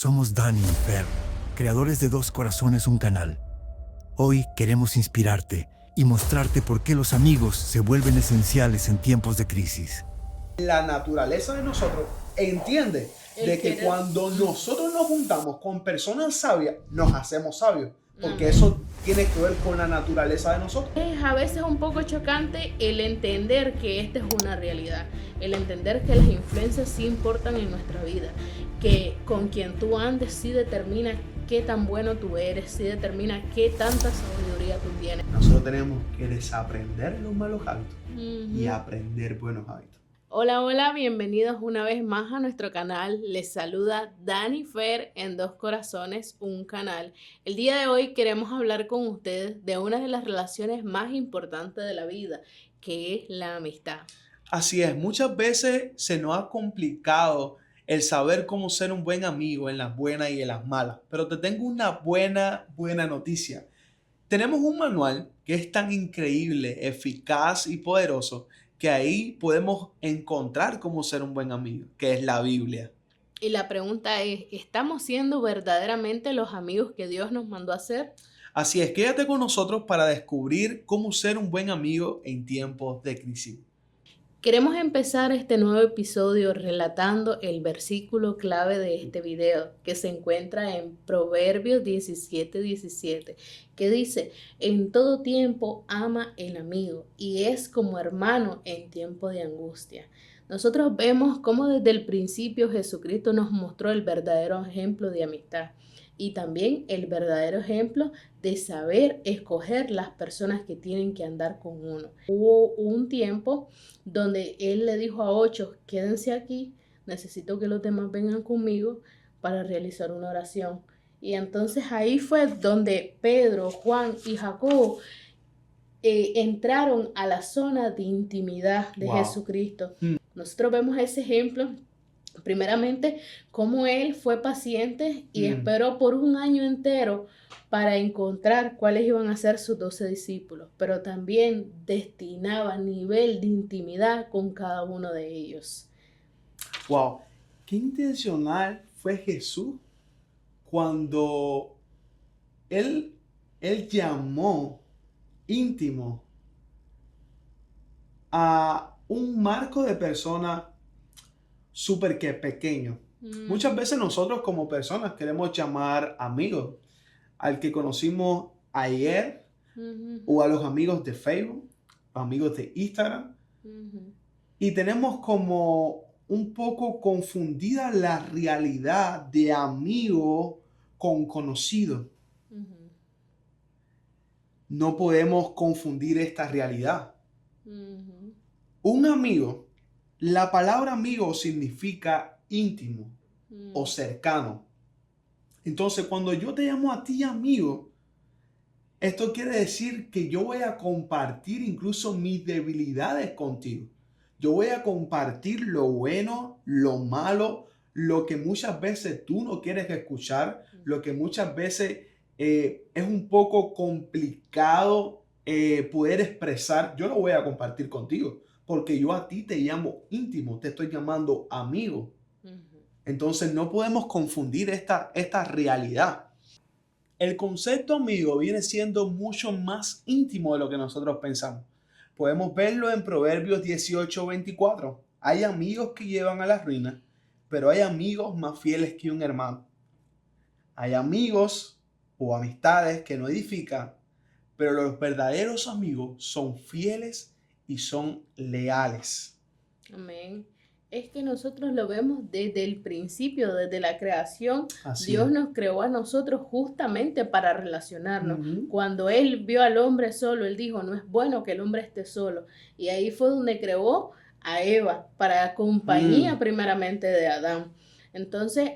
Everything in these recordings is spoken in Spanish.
Somos Dani y Fer, creadores de Dos Corazones, un canal. Hoy queremos inspirarte y mostrarte por qué los amigos se vuelven esenciales en tiempos de crisis. La naturaleza de nosotros entiende de que cuando nosotros nos juntamos con personas sabias, nos hacemos sabios. Porque eso tiene que ver con la naturaleza de nosotros. Es a veces un poco chocante el entender que esta es una realidad, el entender que las influencias sí importan en nuestra vida, que con quien tú andes sí determina qué tan bueno tú eres, sí determina qué tanta sabiduría tú tienes. Nosotros tenemos que desaprender los malos hábitos y aprender buenos hábitos. Hola, hola, bienvenidos una vez más a nuestro canal. Les saluda Dani Fer en Dos Corazones, un canal. El día de hoy queremos hablar con ustedes de una de las relaciones más importantes de la vida, que es la amistad. Así es, muchas veces se nos ha complicado el saber cómo ser un buen amigo en las buenas y en las malas. Pero te tengo una buena noticia. Tenemos un manual que es tan increíble, eficaz y poderoso que ahí podemos encontrar cómo ser un buen amigo, que es la Biblia. Y la pregunta es, ¿estamos siendo verdaderamente los amigos que Dios nos mandó a ser? Así es, quédate con nosotros para descubrir cómo ser un buen amigo en tiempos de crisis. Queremos empezar este nuevo episodio relatando el versículo clave de este video, que se encuentra en Proverbios 17:17, que dice: en todo tiempo ama el amigo y es como hermano en tiempo de angustia. Nosotros vemos cómo desde el principio Jesucristo nos mostró el verdadero ejemplo de amistad y también el verdadero ejemplo de saber escoger las personas que tienen que andar con uno. Hubo un tiempo donde él le dijo a 8, quédense aquí, necesito que los demás vengan conmigo para realizar una oración. Y entonces ahí fue donde Pedro, Juan y Jacobo entraron a la zona de intimidad de Jesucristo. Nosotros vemos ese ejemplo. Primeramente, cómo él fue paciente y esperó por un año entero para encontrar cuáles iban a ser sus 12 discípulos, pero también destinaba nivel de intimidad con cada uno de ellos. Wow, qué intencional fue Jesús cuando él llamó íntimo a un marco de personas súper que pequeño. Muchas veces nosotros como personas queremos llamar amigos al que conocimos ayer o a los amigos de Facebook, amigos de Instagram. Y tenemos como un poco confundida la realidad de amigo con conocido. No podemos confundir esta realidad. Un amigo, la palabra amigo significa íntimo o cercano. Entonces, cuando yo te llamo a ti amigo, esto quiere decir que yo voy a compartir incluso mis debilidades contigo. Yo voy a compartir lo bueno, lo malo, lo que muchas veces tú no quieres escuchar, lo que muchas veces es un poco complicado poder expresar. Yo lo voy a compartir contigo, porque yo a ti te llamo íntimo, te estoy llamando amigo. Entonces no podemos confundir esta realidad. El concepto amigo viene siendo mucho más íntimo de lo que nosotros pensamos. Podemos verlo en Proverbios 18:24. Hay amigos que llevan a la ruina, pero hay amigos más fieles que un hermano. Hay amigos o amistades que no edifican, pero los verdaderos amigos son fieles y son leales. Amén. Es que nosotros lo vemos desde el principio, desde la creación. Así Dios es. nos creó a nosotros justamente para relacionarnos. Cuando Él vio al hombre solo, Él dijo, no es bueno que el hombre esté solo. Y ahí fue donde creó a Eva para compañía primeramente de Adán. Entonces,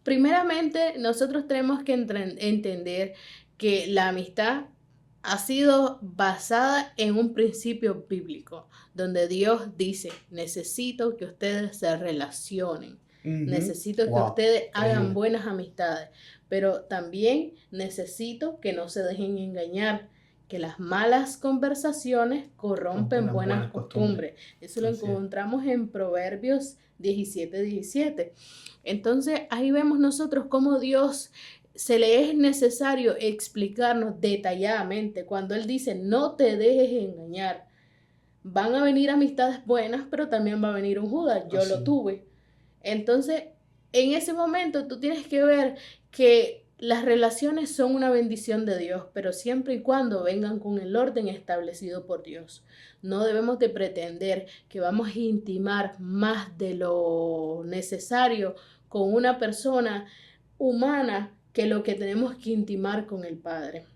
primeramente nosotros tenemos que entender que la amistad ha sido basada en un principio bíblico, donde Dios dice, necesito que ustedes se relacionen, necesito que ustedes hagan buenas amistades, pero también necesito que no se dejen engañar, que las malas conversaciones corrompen las buenas buenas costumbres. Eso lo Así es. encontramos en Proverbios 17:17. Entonces ahí vemos nosotros cómo Dios se le es necesario explicarnos detalladamente cuando Él dice no te dejes engañar. Van a venir amistades buenas, pero también va a venir un Judas. Yo Así lo es. tuve. Entonces, en ese momento tú tienes que ver que las relaciones son una bendición de Dios, pero siempre y cuando vengan con el orden establecido por Dios. No debemos de pretender que vamos a intimar más de lo necesario con una persona humana que lo que tenemos que intimar con el Padre.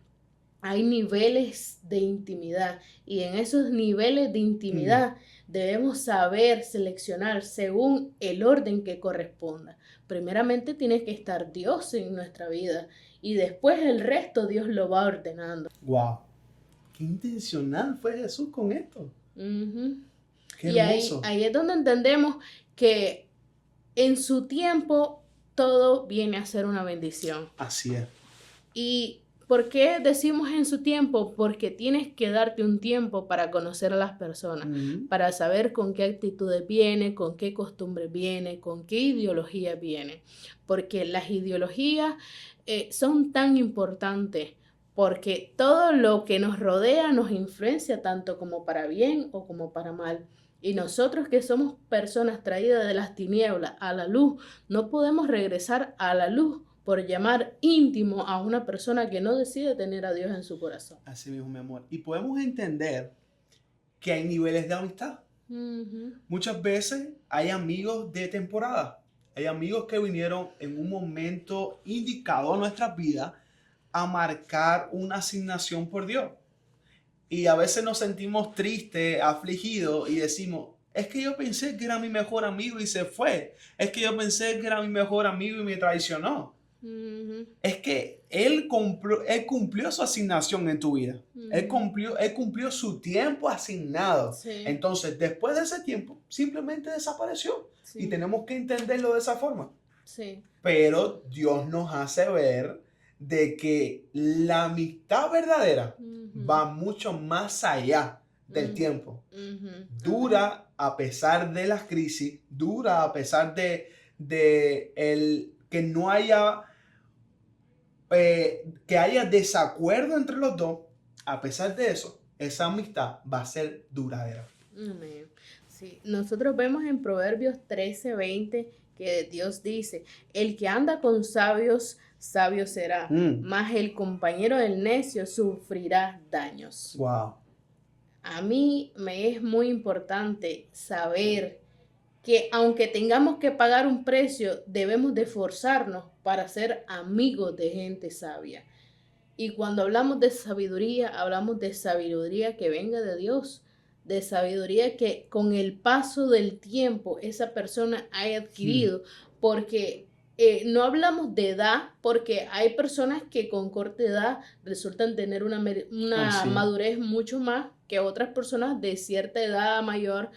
Hay niveles de intimidad y en esos niveles de intimidad debemos saber seleccionar según el orden que corresponda. Primeramente tiene que estar Dios en nuestra vida y después el resto Dios lo va ordenando. Wow. Qué intencional fue Jesús con esto. Uh-huh. Qué Y hermoso. ahí es donde entendemos que en su tiempo todo viene a ser una bendición. Así es. ¿Y por qué decimos en su tiempo? Porque tienes que darte un tiempo para conocer a las personas, para saber con qué actitudes viene, con qué costumbres viene, con qué ideología viene. Porque las ideologías son tan importantes, porque todo lo que nos rodea nos influencia tanto como para bien o como para mal. Y nosotros que somos personas traídas de las tinieblas a la luz, no podemos regresar a la luz por llamar íntimo a una persona que no decide tener a Dios en su corazón. Así mismo, mi amor. Y podemos entender que hay niveles de amistad. Uh-huh. Muchas veces hay amigos de temporada. Hay amigos que vinieron en un momento indicado a nuestras vidas a marcar una asignación por Dios. Y a veces nos sentimos tristes, afligidos y decimos, es que yo pensé que era mi mejor amigo y se fue. Es que yo pensé que era mi mejor amigo y me traicionó. Uh-huh. Es que él cumplió su asignación en tu vida. Uh-huh. Él cumplió su tiempo asignado. Sí. Entonces, después de ese tiempo, simplemente desapareció. Sí. Y tenemos que entenderlo de esa forma. Sí. Pero Dios nos hace ver de que la amistad verdadera va mucho más allá del tiempo. Dura a pesar de las crisis, dura a pesar de el que no haya que haya desacuerdo entre los dos. A pesar de eso, esa amistad va a ser duradera. Amén. Sí, nosotros vemos en Proverbios 13:20 que Dios dice, el que anda con sabios, sabio será, mas el compañero del necio sufrirá daños. Wow. A mí me es muy importante saber que aunque tengamos que pagar un precio, debemos de esforzarnos para ser amigos de gente sabia. Y cuando hablamos de sabiduría que venga de Dios, de sabiduría que con el paso del tiempo esa persona haya adquirido, porque no hablamos de edad, porque hay personas que con corta edad resultan tener una madurez mucho más que otras personas de cierta edad mayor.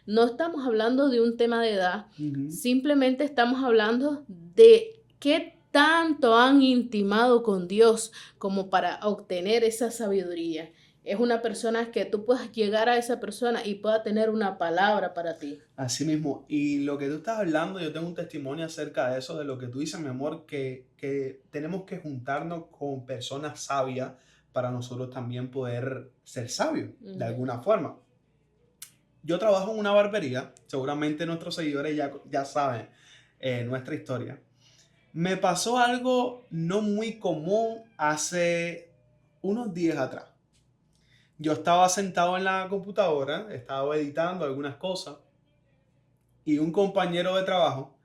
No estamos hablando de un tema de edad, simplemente estamos hablando de qué tanto han intimado con Dios como para obtener esa sabiduría. Es una persona que tú puedas llegar a esa persona y pueda tener una palabra para ti. Así mismo. Y lo que tú estás hablando, yo tengo un testimonio acerca de eso, de lo que tú dices, mi amor, que tenemos que juntarnos con personas sabias para nosotros también poder ser sabios de alguna forma. Yo trabajo en una barbería, seguramente nuestros seguidores ya saben nuestra historia. Me pasó algo no muy común hace unos días atrás. Yo estaba sentado en la computadora, estaba editando algunas cosas y un compañero de trabajo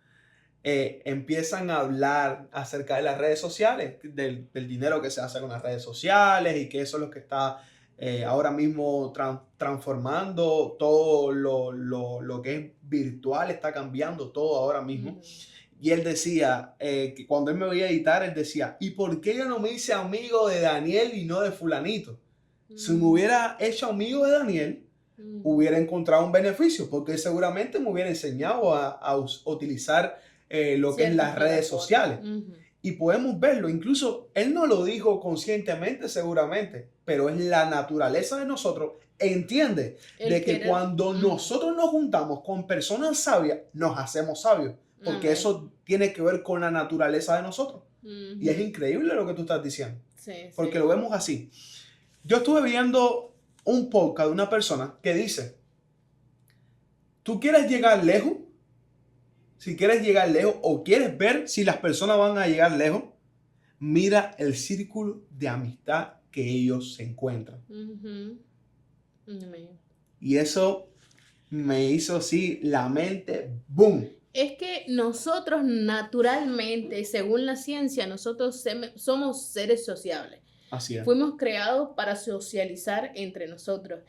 empiezan a hablar acerca de las redes sociales, del dinero que se hace con las redes sociales y que eso es lo que está ahora mismo transformando todo lo que es virtual, está cambiando todo ahora mismo. Y él decía, que cuando él me veía editar, él decía, ¿y por qué yo no me hice amigo de Daniel y no de fulanito? Si me hubiera hecho amigo de Daniel, hubiera encontrado un beneficio, porque seguramente me hubiera enseñado a utilizar lo que es las redes sociales. Y podemos verlo, incluso él no lo dijo conscientemente seguramente, pero es la naturaleza de nosotros. Entiende de que cuando nosotros nos juntamos con personas sabias, nos hacemos sabios, porque eso tiene que ver con la naturaleza de nosotros. Y es increíble lo que tú estás diciendo, porque lo vemos así. Yo estuve viendo un podcast de una persona que dice, ¿tú quieres llegar lejos? Si quieres llegar lejos o quieres ver si las personas van a llegar lejos, mira el círculo de amistad que ellos se encuentran. Y eso me hizo así la mente, ¡boom! Es que nosotros naturalmente, según la ciencia, nosotros somos seres sociables. Así es. Fuimos creados para socializar entre nosotros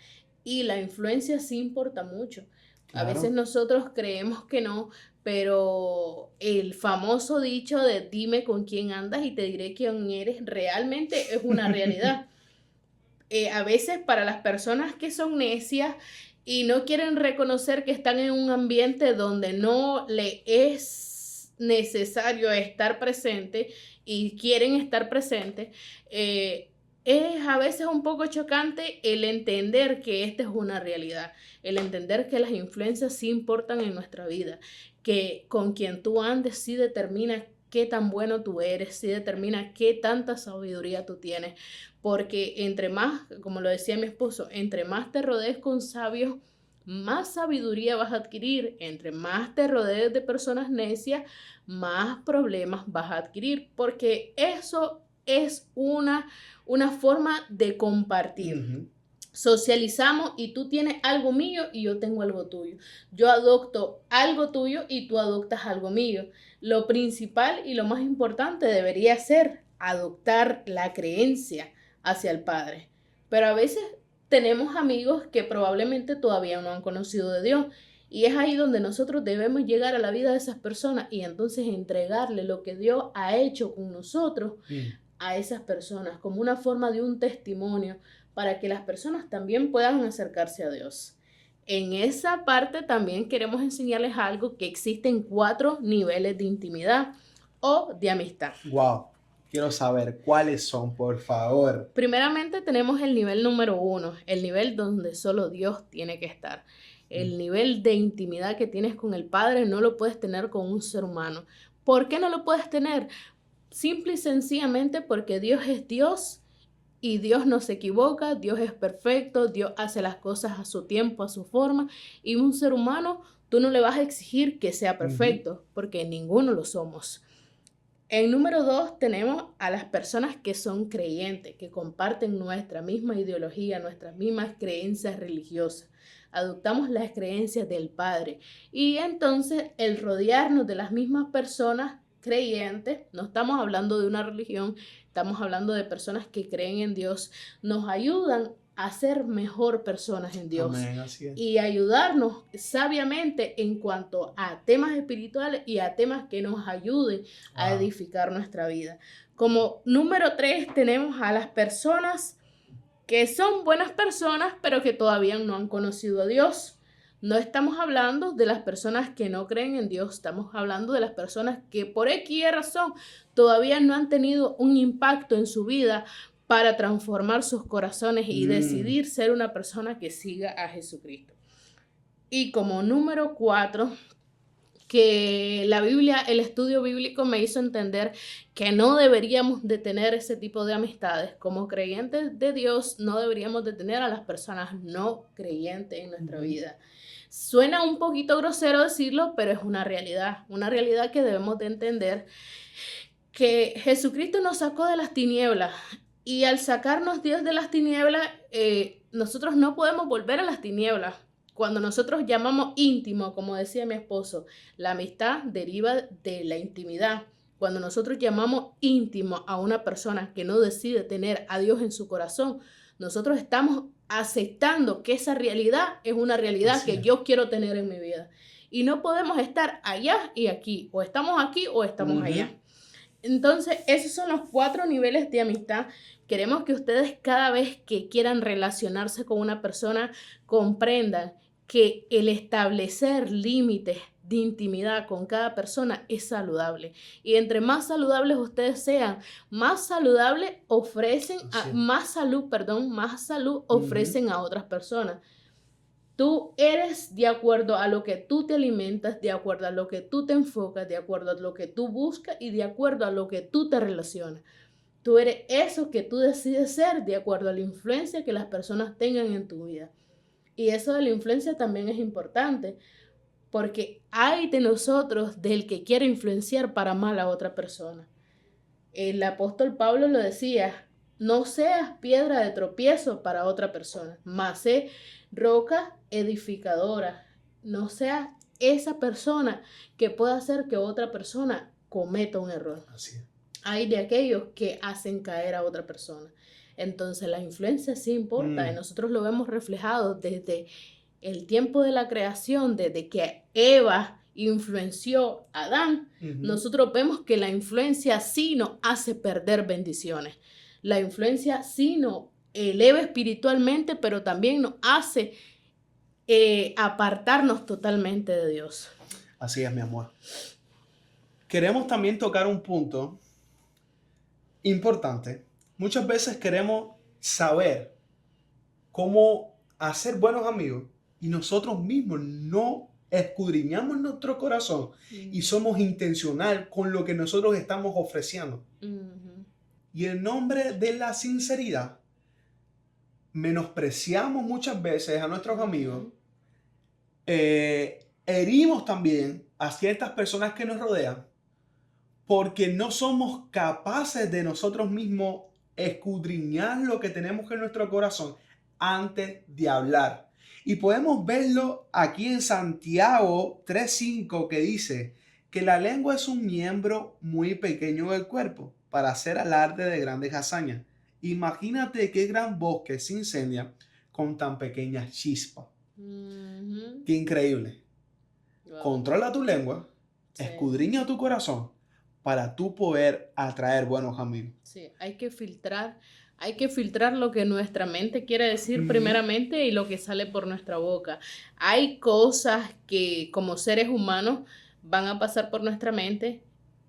y la influencia sí importa mucho. Claro. A veces nosotros creemos que no, pero el famoso dicho de dime con quién andas y te diré quién eres realmente es una realidad. A veces para las personas que son necias y no quieren reconocer que están en un ambiente donde no le es necesario estar presente y quieren estar presentes, es a veces un poco chocante el entender que esta es una realidad, el entender que las influencias sí importan en nuestra vida, que con quien tú andes sí determina qué tan bueno tú eres, sí determina qué tanta sabiduría tú tienes, porque entre más, como lo decía mi esposo, entre más te rodees con sabios, más sabiduría vas a adquirir. Entre más te rodees de personas necias, más problemas vas a adquirir, porque eso es una forma de compartir. Socializamos y tú tienes algo mío y yo tengo algo tuyo. Yo adopto algo tuyo y tú adoptas algo mío. Lo principal y lo más importante debería ser adoptar la creencia hacia el Padre. Pero a veces tenemos amigos que probablemente todavía no han conocido de Dios. Y es ahí donde nosotros debemos llegar a la vida de esas personas y entonces entregarle lo que Dios ha hecho con nosotros a esas personas como una forma de un testimonio para que las personas también puedan acercarse a Dios. En esa parte también queremos enseñarles algo, que existen 4 niveles de intimidad o de amistad. Wow, quiero saber cuáles son, por favor. Primeramente tenemos el nivel número 1, el nivel donde solo Dios tiene que estar. El nivel de intimidad que tienes con el Padre no lo puedes tener con un ser humano. ¿Por qué no lo puedes tener? Simple y sencillamente porque Dios es Dios y Dios no se equivoca, Dios es perfecto, Dios hace las cosas a su tiempo, a su forma, y un ser humano tú no le vas a exigir que sea perfecto, porque ninguno lo somos. En número 2 tenemos a las personas que son creyentes, que comparten nuestra misma ideología, nuestras mismas creencias religiosas. Adoptamos las creencias del Padre y entonces el rodearnos de las mismas personas creyentes, no estamos hablando de una religión, estamos hablando de personas que creen en Dios, nos ayudan a ser mejor personas en Dios. Amén, así es. Y ayudarnos sabiamente en cuanto a temas espirituales y a temas que nos ayuden a edificar nuestra vida. Como número 3 tenemos a las personas que son buenas personas pero que todavía no han conocido a Dios. No estamos hablando de las personas que no creen en Dios, estamos hablando de las personas que por X razón todavía no han tenido un impacto en su vida para transformar sus corazones y decidir ser una persona que siga a Jesucristo. Y como número 4, que la Biblia, el estudio bíblico me hizo entender que no deberíamos de tener ese tipo de amistades. Como creyentes de Dios, no deberíamos de tener a las personas no creyentes en nuestra vida. Suena un poquito grosero decirlo, pero es una realidad que debemos de entender, que Jesucristo nos sacó de las tinieblas y al sacarnos Dios de las tinieblas, nosotros no podemos volver a las tinieblas. Cuando nosotros llamamos íntimo, como decía mi esposo, la amistad deriva de la intimidad. Cuando nosotros llamamos íntimo a una persona que no decide tener a Dios en su corazón, nosotros estamos aceptando que esa realidad es una realidad que yo quiero tener en mi vida. Y no podemos estar allá y aquí, o estamos aquí o estamos allá. Entonces, esos son los 4 niveles de amistad. Queremos que ustedes cada vez que quieran relacionarse con una persona comprendan que el establecer límites de intimidad con cada persona es saludable. Y entre más saludables ustedes sean, más saludable ofrecen, más salud ofrecen a otras personas. Tú eres de acuerdo a lo que tú te alimentas, de acuerdo a lo que tú te enfocas, de acuerdo a lo que tú buscas y de acuerdo a lo que tú te relacionas. Tú eres eso que tú decides ser de acuerdo a la influencia que las personas tengan en tu vida. Y eso de la influencia también es importante, porque hay de nosotros del que quiere influenciar para mal a otra persona. El apóstol Pablo lo decía, no seas piedra de tropiezo para otra persona, mas sé roca edificadora. No seas esa persona que pueda hacer que otra persona cometa un error. Así es. Hay de aquellos que hacen caer a otra persona. Entonces la influencia sí importa y nosotros lo vemos reflejado desde el tiempo de la creación, desde que Eva influenció a Adán. Nosotros vemos que la influencia sí nos hace perder bendiciones. La influencia sí nos eleva espiritualmente, pero también nos hace apartarnos totalmente de Dios. Así es, mi amor. Queremos también tocar un punto importante. Muchas veces queremos saber cómo hacer buenos amigos y nosotros mismos no escudriñamos nuestro corazón y somos intencional con lo que nosotros estamos ofreciendo. Y en nombre de la sinceridad, menospreciamos muchas veces a nuestros amigos, herimos también a ciertas personas que nos rodean, porque no somos capaces de nosotros mismos escudriñar lo que tenemos en nuestro corazón antes de hablar. Y podemos verlo aquí en Santiago 3:5, que dice que la lengua es un miembro muy pequeño del cuerpo para hacer alarde de grandes hazañas. Imagínate qué gran bosque se incendia con tan pequeñas chispas. Qué increíble. Wow. Controla tu lengua, escudriña tu corazón para tú poder atraer buenos amigos. Sí, hay que filtrar lo que nuestra mente quiere decir primeramente y lo que sale por nuestra boca. Hay cosas que como seres humanos van a pasar por nuestra mente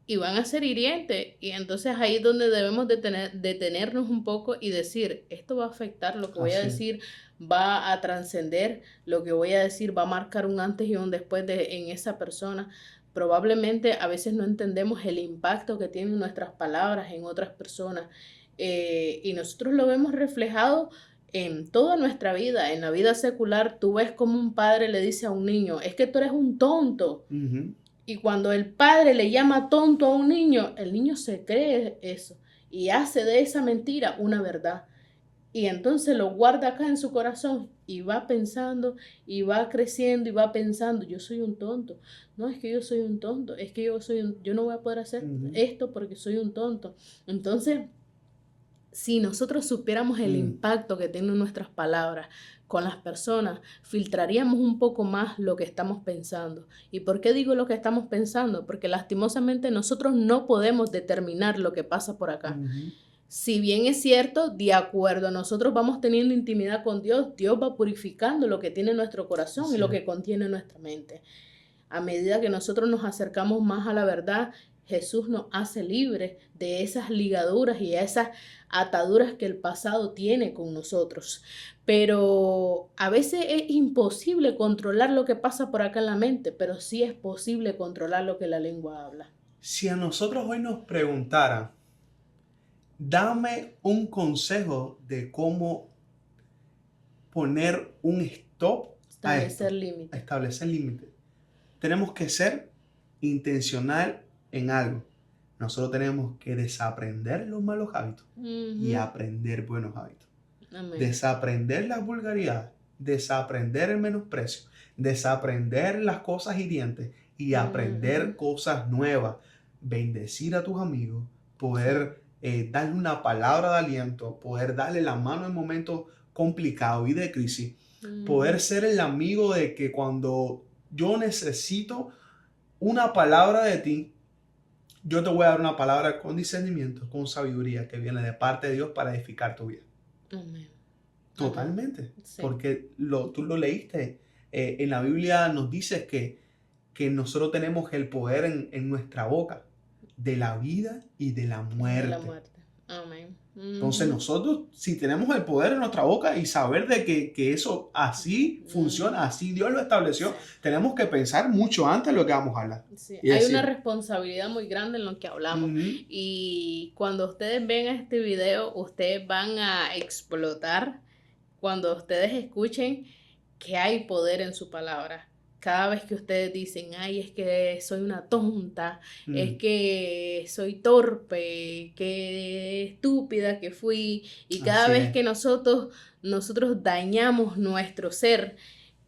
y van a ser hirientes. Y entonces ahí es donde debemos detenernos un poco y decir, esto va a afectar, lo que voy a decir va a trascender, lo que voy a decir va a marcar un antes y un después en esa persona. Probablemente a veces no entendemos el impacto que tienen nuestras palabras en otras personas. Y nosotros lo vemos reflejado en toda nuestra vida. En la vida secular tú ves como un padre le dice a un niño, es que tú eres un tonto. Y cuando el padre le llama tonto a un niño, el niño se cree eso y hace de esa mentira una verdad. Y entonces lo guarda acá en su corazón y va pensando y va creciendo y va pensando, yo soy un tonto. No, es que yo soy un tonto, es que yo no voy a poder hacer esto porque soy un tonto. Entonces, si nosotros supiéramos el impacto que tienen nuestras palabras con las personas, filtraríamos un poco más lo que estamos pensando. ¿Y por qué digo lo que estamos pensando? Porque lastimosamente nosotros no podemos determinar lo que pasa por acá. Si bien es cierto, de acuerdo, nosotros vamos teniendo intimidad con Dios, Dios va purificando lo que tiene nuestro corazón y lo que contiene nuestra mente. A medida que nosotros nos acercamos más a la verdad, Jesús nos hace libres de esas ligaduras y esas ataduras que el pasado tiene con nosotros. Pero a veces es imposible controlar lo que pasa por acá en la mente, pero sí es posible controlar lo que la lengua habla. Si a nosotros hoy nos preguntaran, dame un consejo de cómo poner un stop establecer límites. Establecer límites. Tenemos que ser intencional en algo. Nosotros tenemos que desaprender los malos hábitos y aprender buenos hábitos. Amén. Desaprender la vulgaridad, desaprender el menosprecio, desaprender las cosas hirientes y aprender cosas nuevas. Bendecir a tus amigos, poder darle una palabra de aliento, poder darle la mano en momentos complicados y de crisis, poder ser el amigo de que cuando yo necesito una palabra de ti, yo te voy a dar una palabra con discernimiento, con sabiduría que viene de parte de Dios para edificar tu vida. Amén. Totalmente. Sí. Porque tú lo leíste. En la Biblia nos dice que que nosotros tenemos el poder en nuestra boca de la vida y de la muerte. De la muerte. Amén. Entonces nosotros, si tenemos el poder en nuestra boca y saber de que eso así funciona, así Dios lo estableció, tenemos que pensar mucho antes de lo que vamos a hablar. Sí. Hay una responsabilidad muy grande en lo que hablamos. Y cuando ustedes ven este video, ustedes van a explotar cuando ustedes escuchen que hay poder en su palabra. Cada vez que ustedes dicen, ay, es que soy una tonta, es que soy torpe, que estúpida que fui, y cada vez que nosotros dañamos nuestro ser,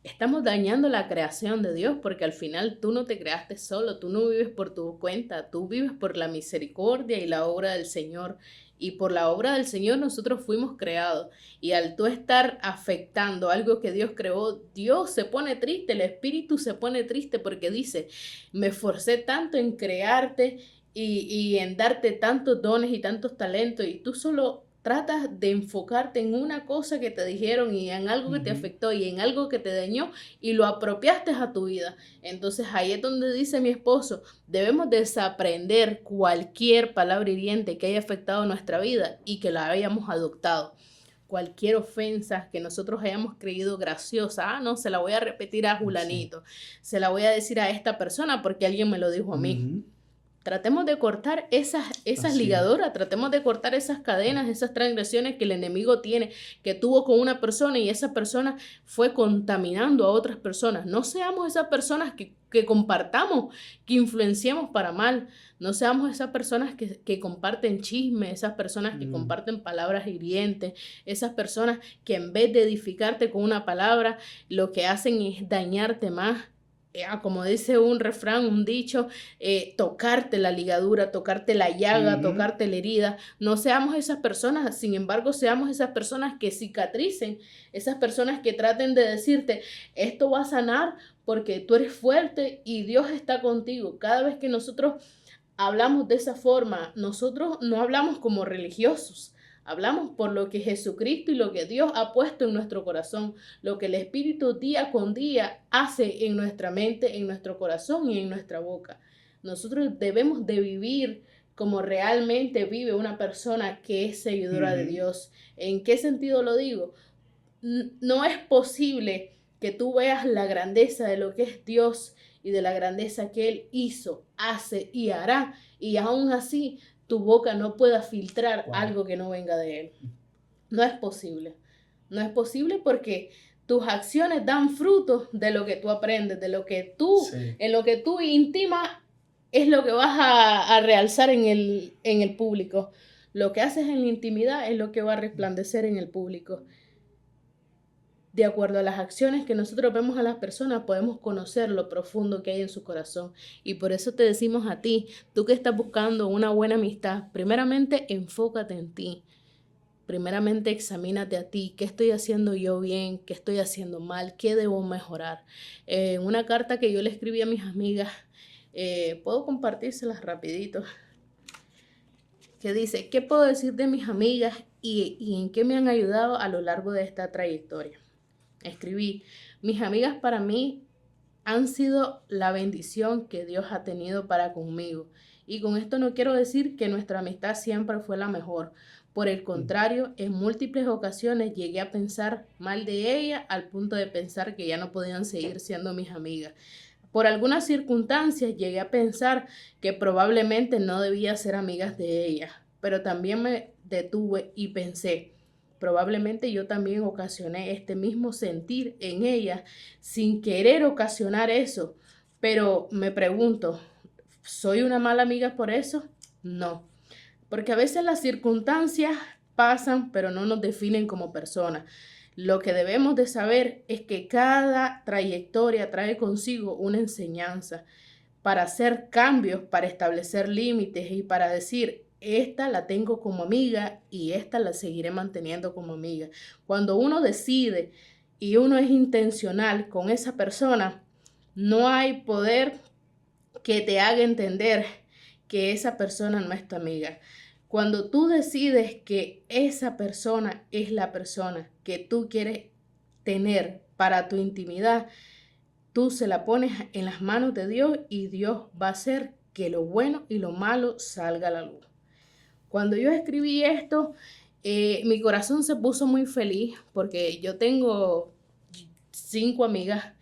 estamos dañando la creación de Dios, porque al final tú no te creaste solo, tú no vives por tu cuenta, tú vives por la misericordia y la obra del Señor. Y por la obra del Señor nosotros fuimos creados. Y al tú estar afectando algo que Dios creó, Dios se pone triste, el Espíritu se pone triste porque dice, me esforcé tanto en crearte y en darte tantos dones y tantos talentos, y tú solo tratas de enfocarte en una cosa que te dijeron y en algo que te afectó y en algo que te dañó y lo apropiaste a tu vida. Entonces ahí es donde dice mi esposo, debemos desaprender cualquier palabra hiriente que haya afectado nuestra vida y que la hayamos adoptado. Cualquier ofensa que nosotros hayamos creído graciosa, no, se la voy a repetir a Julanito, se la voy a decir a esta persona porque alguien me lo dijo a mí. Tratemos de cortar esas ligaduras, tratemos de cortar esas cadenas, esas transgresiones que el enemigo tuvo con una persona y esa persona fue contaminando a otras personas. No seamos esas personas que compartamos, que influenciamos para mal. No seamos esas personas que comparten chismes, esas personas que comparten palabras hirientes, esas personas que en vez de edificarte con una palabra, lo que hacen es dañarte más. Como dice un refrán, un dicho, tocarte la ligadura, tocarte la llaga, tocarte la herida. No seamos esas personas, sin embargo, seamos esas personas que cicatricen, esas personas que traten de decirte, esto va a sanar porque tú eres fuerte y Dios está contigo. Cada vez que nosotros hablamos de esa forma, nosotros no hablamos como religiosos. Hablamos por lo que Jesucristo y lo que Dios ha puesto en nuestro corazón, lo que el Espíritu día con día hace en nuestra mente, en nuestro corazón y en nuestra boca. Nosotros debemos de vivir como realmente vive una persona que es seguidora de Dios. ¿En qué sentido lo digo? No es posible que tú veas la grandeza de lo que es Dios y de la grandeza que Él hizo, hace y hará, y aún así tu boca no pueda filtrar algo que no venga de Él. No es posible. No es posible porque tus acciones dan frutos de lo que tú aprendes, de lo que tú, en lo que tú intimas, es lo que vas a realzar en el público. Lo que haces en la intimidad es lo que va a resplandecer en el público. De acuerdo a las acciones que nosotros vemos a las personas, podemos conocer lo profundo que hay en su corazón. Y por eso te decimos a ti, tú que estás buscando una buena amistad, primeramente enfócate en ti. Primeramente examínate a ti, ¿qué estoy haciendo yo bien? ¿Qué estoy haciendo mal? ¿Qué debo mejorar? Una carta que yo le escribí a mis amigas, puedo compartírselas rapidito, que dice, ¿qué puedo decir de mis amigas y en qué me han ayudado a lo largo de esta trayectoria? Escribí, mis amigas para mí han sido la bendición que Dios ha tenido para conmigo. Y con esto no quiero decir que nuestra amistad siempre fue la mejor. Por el contrario, en múltiples ocasiones llegué a pensar mal de ella al punto de pensar que ya no podían seguir siendo mis amigas. Por algunas circunstancias llegué a pensar que probablemente no debía ser amigas de ella. Pero también me detuve y pensé, probablemente yo también ocasioné este mismo sentir en ella sin querer ocasionar eso. Pero me pregunto, ¿soy una mala amiga por eso? No, porque a veces las circunstancias pasan, pero no nos definen como personas. Lo que debemos de saber es que cada trayectoria trae consigo una enseñanza para hacer cambios, para establecer límites y para decir, esta la tengo como amiga y esta la seguiré manteniendo como amiga. Cuando uno decide y uno es intencional con esa persona, no hay poder que te haga entender que esa persona no es tu amiga. Cuando tú decides que esa persona es la persona que tú quieres tener para tu intimidad, tú se la pones en las manos de Dios y Dios va a hacer que lo bueno y lo malo salga a la luz. Cuando yo escribí esto, mi corazón se puso muy feliz porque yo tengo 5 amigas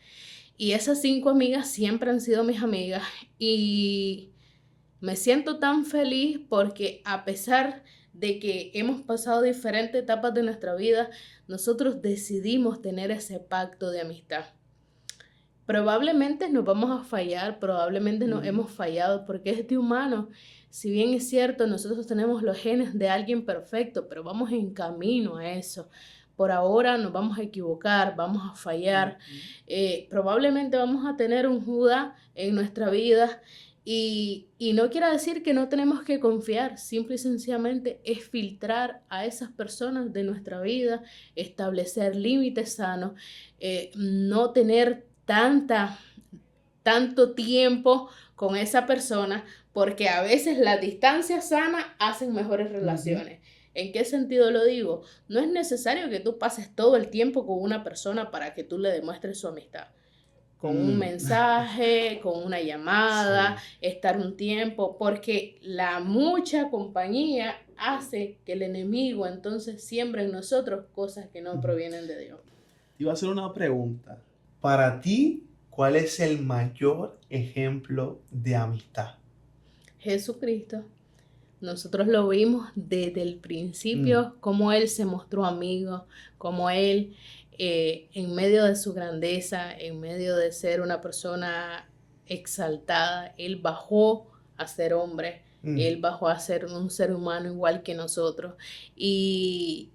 y esas 5 amigas siempre han sido mis amigas y me siento tan feliz porque a pesar de que hemos pasado diferentes etapas de nuestra vida, nosotros decidimos tener ese pacto de amistad. Probablemente nos vamos a fallar, probablemente nos hemos fallado porque es de humano. Si bien es cierto, nosotros tenemos los genes de alguien perfecto, pero vamos en camino a eso. Por ahora nos vamos a equivocar, vamos a fallar. Probablemente vamos a tener un Judas en nuestra vida y no quiere decir que no tenemos que confiar. Simple y sencillamente es filtrar a esas personas de nuestra vida, establecer límites sanos, no tener tanto tiempo con esa persona, porque a veces las distancias sanas hacen mejores relaciones. ¿En qué sentido lo digo? No es necesario que tú pases todo el tiempo con una persona para que tú le demuestres su amistad. Con un mensaje, con una llamada, estar un tiempo, porque la mucha compañía hace que el enemigo entonces siembre en nosotros cosas que no provienen de Dios. Iba a hacer una pregunta. Para ti, ¿cuál es el mayor ejemplo de amistad? Jesucristo. Nosotros lo vimos desde el principio, cómo Él se mostró amigo, cómo Él, en medio de su grandeza, en medio de ser una persona exaltada, Él bajó a ser hombre, Él bajó a ser un ser humano igual que nosotros. Y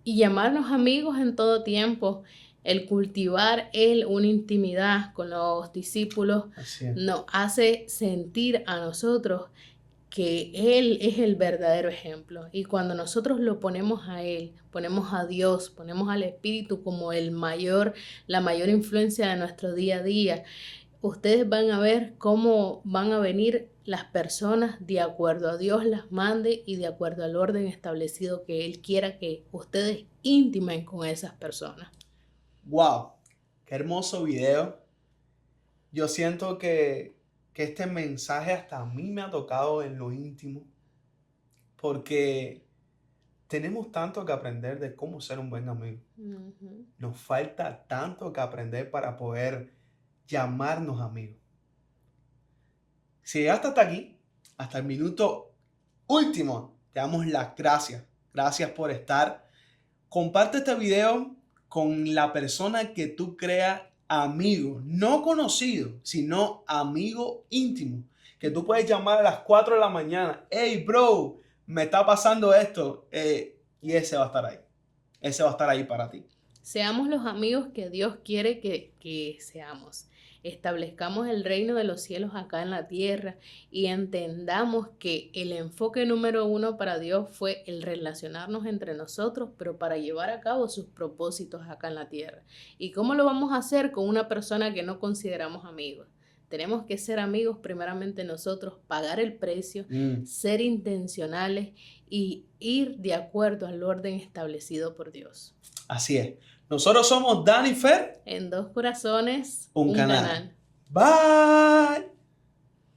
llamarnos amigos en todo tiempo, el cultivar Él una intimidad con los discípulos, nos hace sentir a nosotros que Él es el verdadero ejemplo. Y cuando nosotros lo ponemos a Él, ponemos a Dios, ponemos al Espíritu como la mayor influencia de nuestro día a día, ustedes van a ver cómo van a venir las personas de acuerdo a Dios las mande y de acuerdo al orden establecido que Él quiera que ustedes intimen con esas personas. ¡Wow! ¡Qué hermoso video! Yo siento que este mensaje hasta a mí me ha tocado en lo íntimo, porque tenemos tanto que aprender de cómo ser un buen amigo. Nos falta tanto que aprender para poder llamarnos amigos. Si llegaste hasta aquí, hasta el minuto último, te damos las gracias. Gracias por estar. Comparte este video con la persona que tú creas amigo, no conocido, sino amigo íntimo, que tú puedes llamar a las 4 de la mañana. Hey, bro, me está pasando esto. Y ese va a estar ahí. Ese va a estar ahí para ti. Seamos los amigos que Dios quiere que seamos. Establezcamos el reino de los cielos acá en la tierra y entendamos que el enfoque número 1 para Dios fue el relacionarnos entre nosotros, pero para llevar a cabo sus propósitos acá en la tierra. ¿Y cómo lo vamos a hacer con una persona que no consideramos amigos? Tenemos que ser amigos primeramente nosotros, pagar el precio, ser intencionales y ir de acuerdo al orden establecido por Dios. Así es. Nosotros somos Dan y Fer. En Dos Corazones, un canal. Bye.